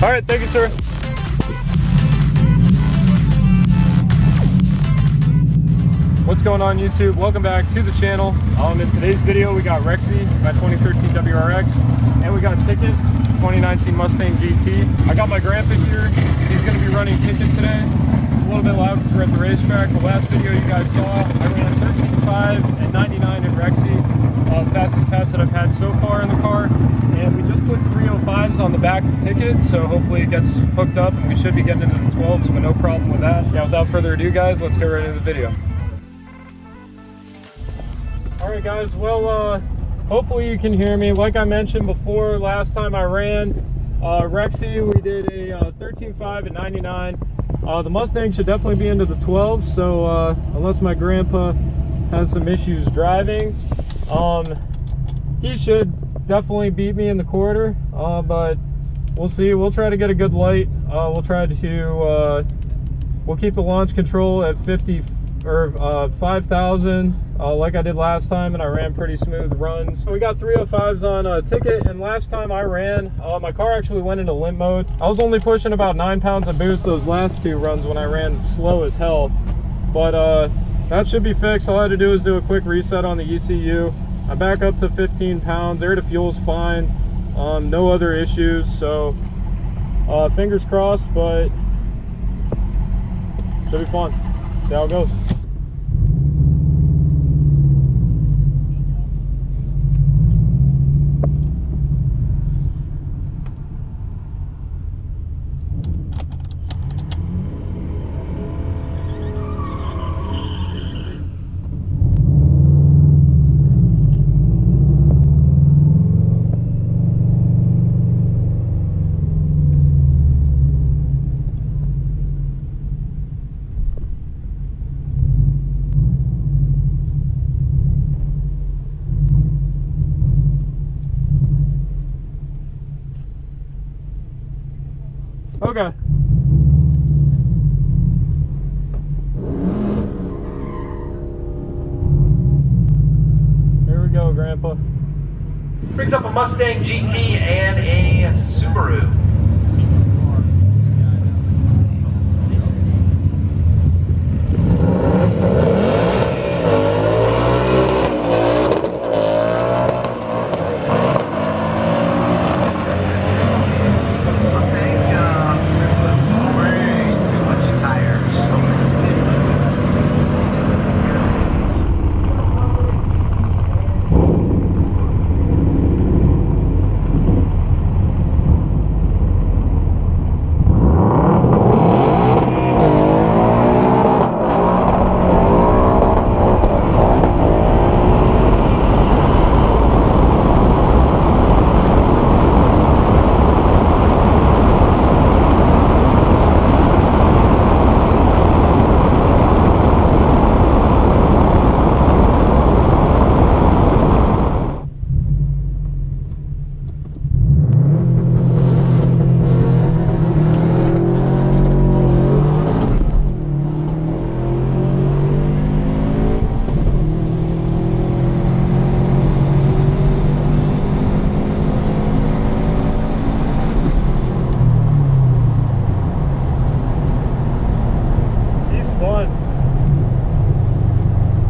All right, thank you, sir. What's going on, YouTube? Welcome back to the channel. In today's video, we got Rexy, my 2013 WRX, and we got Ticket, 2019 Mustang GT. I got my grandpa here. He's going to be running Ticket today. It's a little bit loud because we're at the racetrack. The last video you guys saw, I ran 13.5 and 99 in Rexy. Fastest pass that I've had so far in the car. And we just put 305s on the back of Ticket, so hopefully it gets hooked up and we should be getting into the 12s, but no problem with that. Yeah, without further ado, guys, let's get right into the video. Alright guys, well, hopefully you can hear me. Like I mentioned before, last time I ran Rexy, we did a 13.5 and 99. The Mustang should definitely be into the 12s, so unless my grandpa has some issues driving, he should definitely beat me in the quarter, but we'll see. We'll try to get a good light. We'll try to, we'll keep the launch control at 50 or 5,000 like I did last time, and I ran pretty smooth runs. We got 305s on Ticket, and last time I ran, my car actually went into limp mode. I was only pushing about 9 pounds of boost those last two runs when I ran slow as hell, but that should be fixed. All I had to do is do a quick reset on the ECU. I'm back up to 15 pounds. Air to fuel's fine. No other issues, so fingers crossed, but should be fun. See how it goes. Okay. Here we go, Grandpa. Brings up a Mustang GT and a Subaru.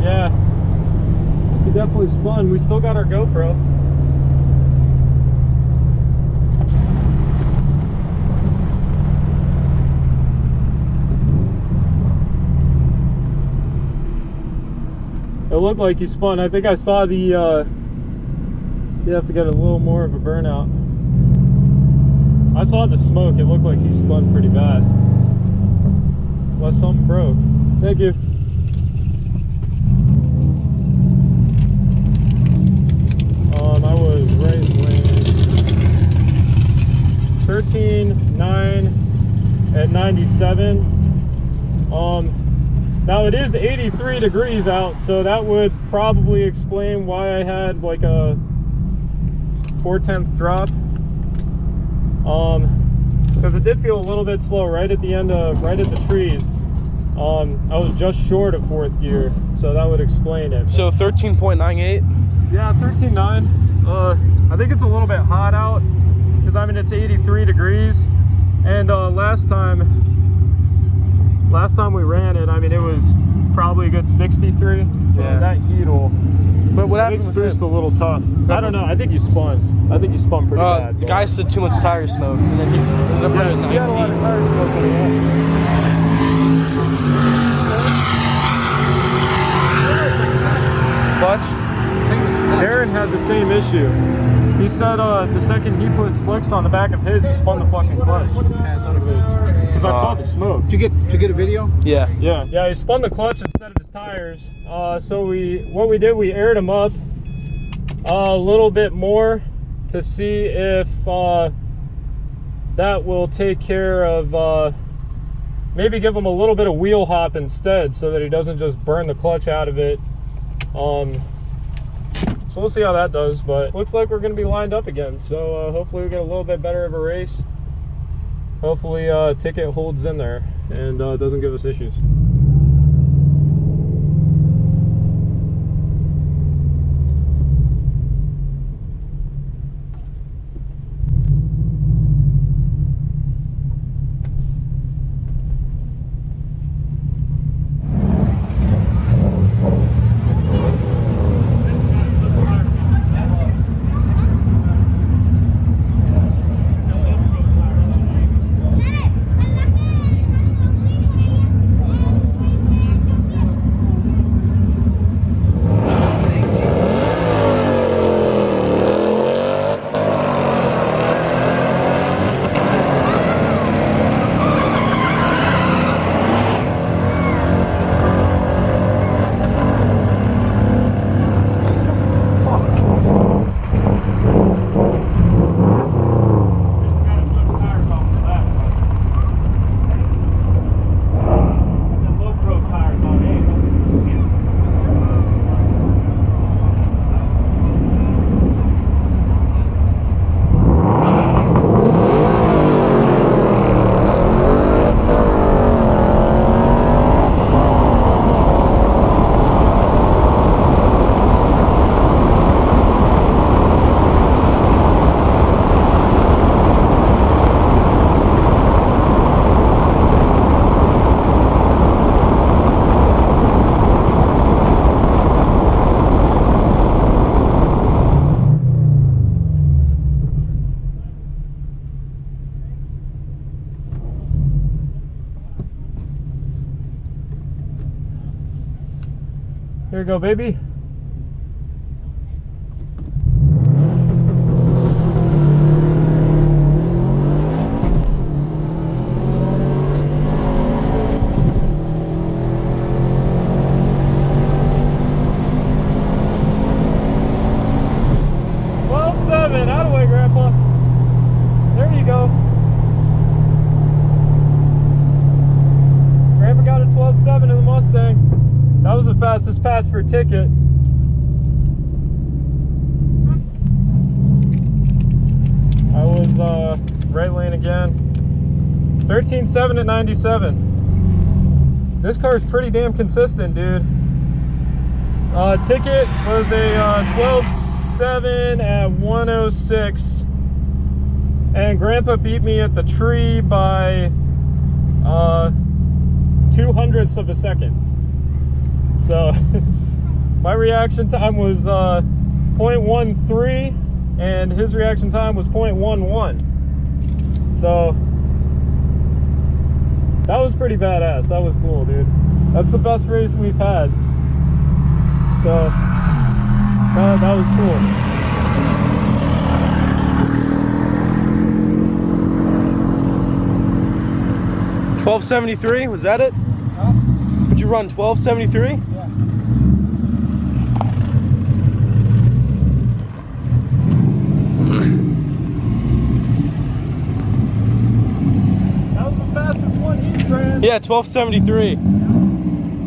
Yeah, he definitely spun. We still got our GoPro. It looked like he spun. I think I saw the, you have to get a little more of a burnout. I saw the smoke. It looked like he spun pretty bad. Unless something broke. Thank you. I was right lane 13.9 at 97. Now it is 83 degrees out, so that would probably explain why I had like a 4/10 drop. Because it did feel a little bit slow right at the end of, right at the trees. I was just short of fourth gear, so that would explain it. So 13.98? Yeah, 13.9. I think it's a little bit hot out because I mean it's 83 degrees. And last time we ran it, I mean, it was probably a good 63. So Yeah. that heat will But what happened makes with boost him? a little tough. I don't know. I think you spun. I think you spun pretty bad. The guy said too much tire smoke, and then he ended up running Yeah, he had a lot of 19. tire smoke when he Clutch? went. Darren had the same issue. He said the second he put slicks on the back of his, he spun the fucking clutch. Because I saw the smoke. Did you get a video? Yeah. Yeah, he spun the clutch instead of his tires. So we aired him up a little bit more to see if that will take care of maybe give him a little bit of wheel hop instead, so that he doesn't just burn the clutch out of it. So we'll see how that does, but looks like we're going to be lined up again. So hopefully we get a little bit better of a race. Hopefully Ticket holds in there and doesn't give us issues. Here you go, baby. Out of the way, Grandpa. There you go. Grandpa got a 12.7 in the Mustang. That was the fastest pass for a Ticket. I was right lane again. 13.7 at 97. This car is pretty damn consistent, dude. Ticket was a 12.7 at 106. And Grandpa beat me at the tree by 0.02 of a second. So my reaction time was 0.13 and his reaction time was 0.11. So that was pretty badass. That was cool, dude. That's the best race we've had. So that was cool. $12.73, was that it? Huh? Did you run 12.73? Yeah. That was the fastest one he's ran. Yeah, 12.73.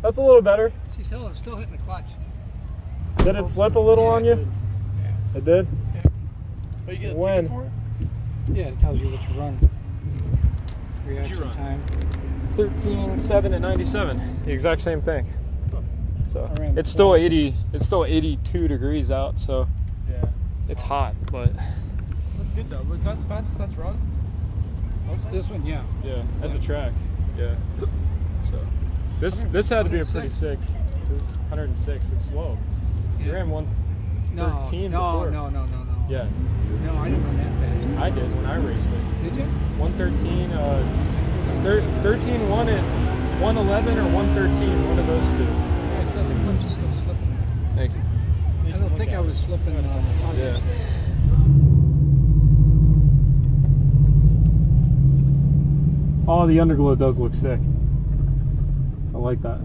That's a little better. She's still hitting the clutch. Did it slip a little on you? Yeah. It did? Are you When? Yeah, it tells you what you run. Reaction time. 13.7 at 97. The exact same thing. So I ran it's still 80. It's still 82 degrees out. So Yeah. it's hot, but That's good though. Was that the fastest that's run? This one, yeah. yeah, at the track. Yeah. So this had to be a pretty sick. It was 106. It's slow. You ran 113 before. No. Yeah, No, I didn't run that fast. I did when I raced it. Did you? 113, 13-1 at 111 or 113, one of those two. Yeah, I said the clutch is still slipping. Thank you. I don't think I was slipping. Yeah. Oh, the underglow does look sick. I like that.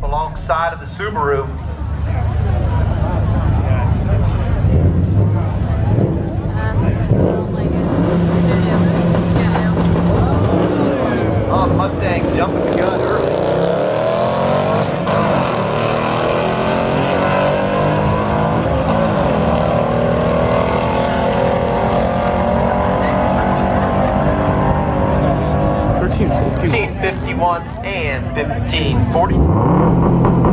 Alongside of the Subaru. Oh, the Mustang jumping the gun early. $13.51 1551 and 1540.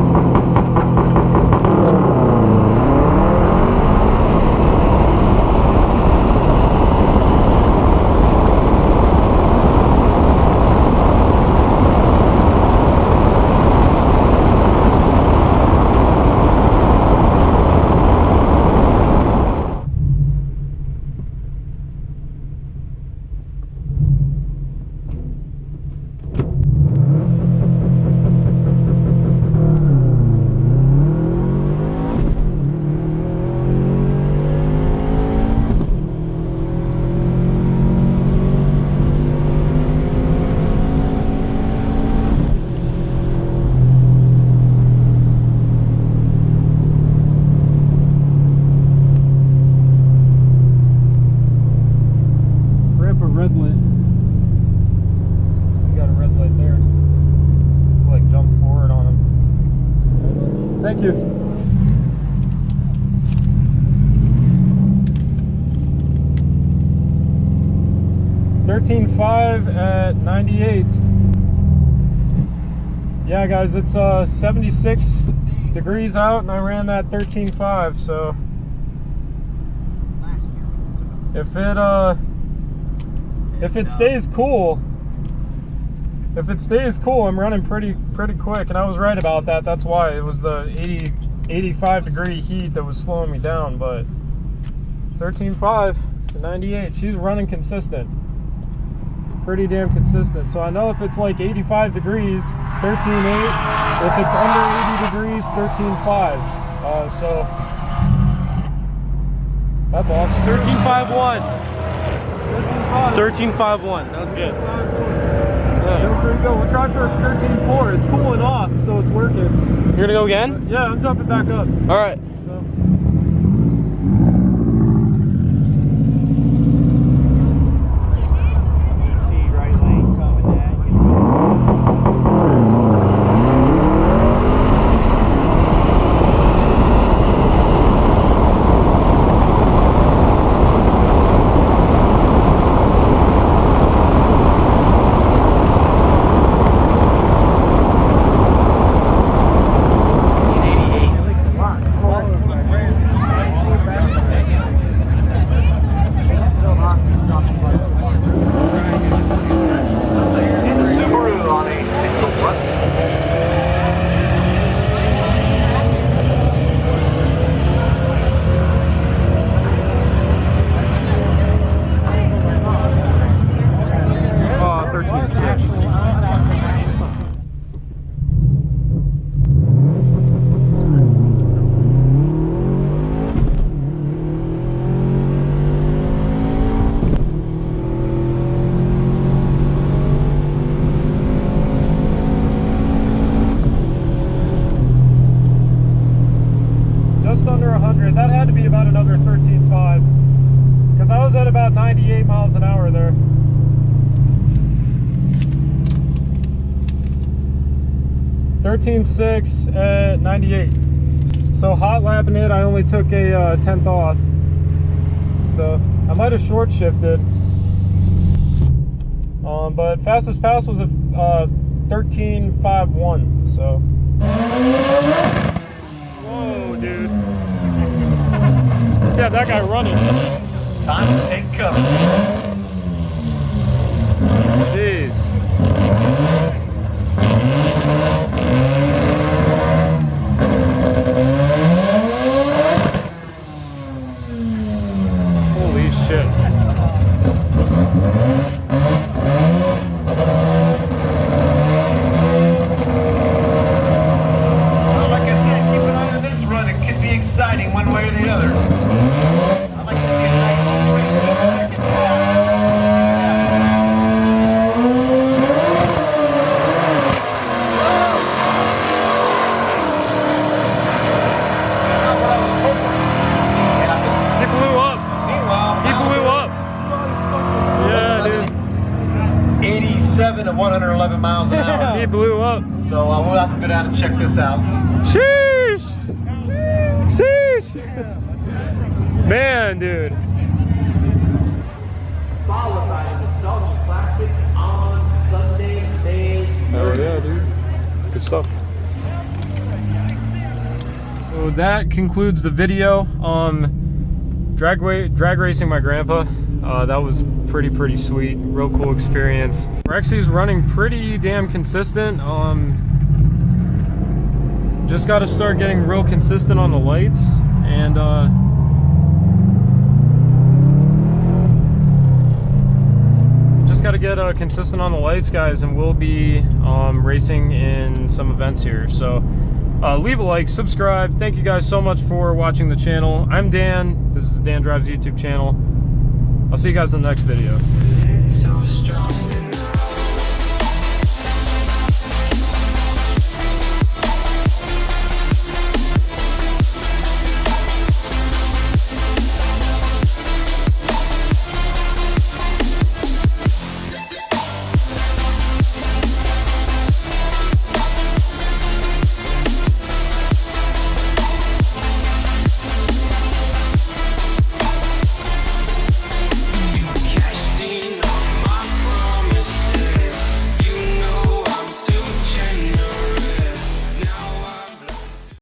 Thank you. $13.5 at 98. Yeah, guys, it's 76 degrees out, and I ran that 13.5. So if it stays cool. If it stays cool, I'm running pretty quick, and I was right about that. That's why it was the 85 degree heat that was slowing me down. But 13.5 to 98, she's running consistent, pretty damn consistent. So I know if it's like 85 degrees, 13.8. If it's under 80 degrees, 13.5. So that's awesome. 13.51. 13.5. 13.51. That was good. Yeah, there we go. We'll try for 13.4. It's cooling off, so it's working. You're gonna go again? Yeah, I'm jumping back up. All right. So. Right lane coming at 13.6 at 98. So hot lapping it, I only took a 10th off. So I might have short shifted. But fastest pass was a 13.51. So. Whoa, dude. Yeah, that guy running. Time to take cover. Jeez. Holy shit. Well, like I said, keep an eye on this run. It could be exciting one way or the other. I like to see a nice race in the second half. He blew up. Meanwhile, He blew up. Yeah, dude. 87 at 111 miles an hour. He blew up. So we'll have to go down and check this out. Sheesh. Sheesh. Man, dude. Followed by a Nostalgia Classic on Sunday, May 30th. Oh yeah, dude. Good stuff. So that concludes the video. Drag racing my grandpa. That was pretty sweet. Real cool experience. Rexy's running pretty damn consistent. Just got to start getting real consistent on the lights, and just got to get consistent on the lights, guys, and we'll be racing in some events here. So leave a like, subscribe. Thank you guys so much for watching the channel. I'm Dan. This is Dan Drives YouTube channel. I'll see you guys in the next video. So strong.